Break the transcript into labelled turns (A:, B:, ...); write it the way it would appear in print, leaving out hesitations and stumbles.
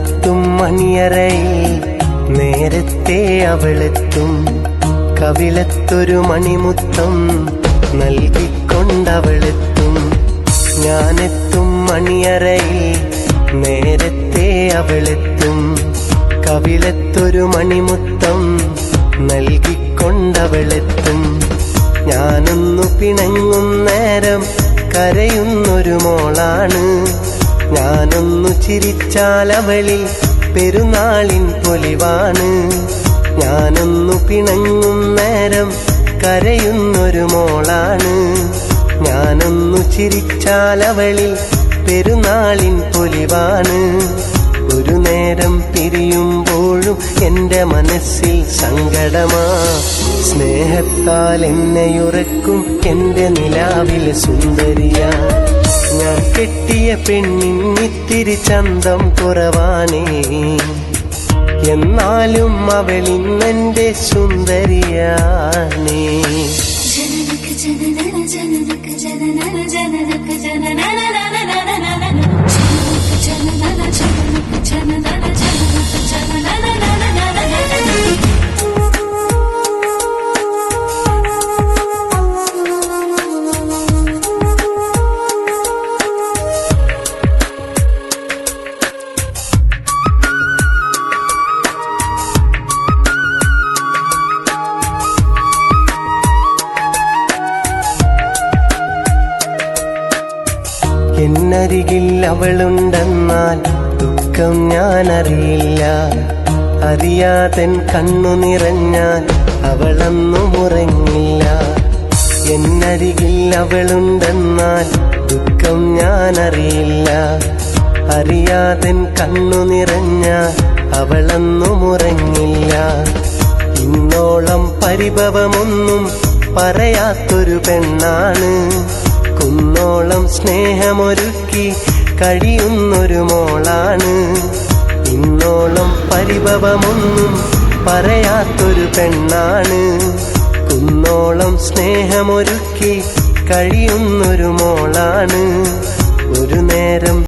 A: ഞാനെത്തും മണിയറയിൽ നേരത്തെ അവളെത്തും. കവിളത്തൊരു മണിമുത്തം നൽകിക്കൊണ്ടവളെത്തും. ഞാനെത്തും മണിയറയിൽ നേരത്തെ അവളെത്തും. കവിളത്തൊരു മണിമുത്തം നൽകിക്കൊണ്ടവളെത്തും. ഞാനൊന്നു പിണങ്ങും നേരം കരയുന്നൊരു മോളാണ്. ഞാനൊന്നു ചിരിച്ചാലവളിൽ പെരുന്നാളിൻ പൊലിവാണ്. ഞാനൊന്നു പിണങ്ങും നേരം കരയുന്നൊരു മോളാണ്. ഞാനൊന്നു ചിരിച്ചാലവളിൽ പെരുന്നാളിൻ പൊലിവാണ്. ഒരു നേരം പിരിയുമ്പോഴും എന്റെ മനസ്സിൽ സങ്കടമാ. സ്നേഹത്താൽ എന്നെയുറക്കും എന്റെ നിലാവിലെ സുന്ദരിയാ. ഞാൻ കെട്ടിയ പെണ്ണിന്നിത്തിരി ചന്തം കുറവാനേ, എന്നാലും അവളിന്നെന്റെ സുന്ദരിയാണേ. എന്നരികിൽ അവളുണ്ടെന്നാൽ ദുഃഖം ഞാനറിയില്ല. അറിയാതൻ കണ്ണു നിറഞ്ഞാൽ അവളൊന്നും ഉറങ്ങില്ല. എന്നരികിൽ അവളുണ്ടെന്നാൽ ദുഃഖം ഞാനറിയില്ല. അറിയാതൻ കണ്ണു നിറഞ്ഞാൽ അവളൊന്നും ഉറങ്ങില്ല. ഇന്നോളം പരിഭവമൊന്നും പറയാത്തൊരു പെണ്ണാണ്. കുന്നോളം സ്നേഹമൊരുക്കി കഴിയുന്നൊരു മോളാണ്. ഇന്നോളം പരിഭവമൊന്നും പറയാത്തൊരു പെണ്ണാണ്. കുന്നോളം സ്നേഹമൊരുക്കി കഴിയുന്നൊരു മോളാണ്. ഒരു നേരം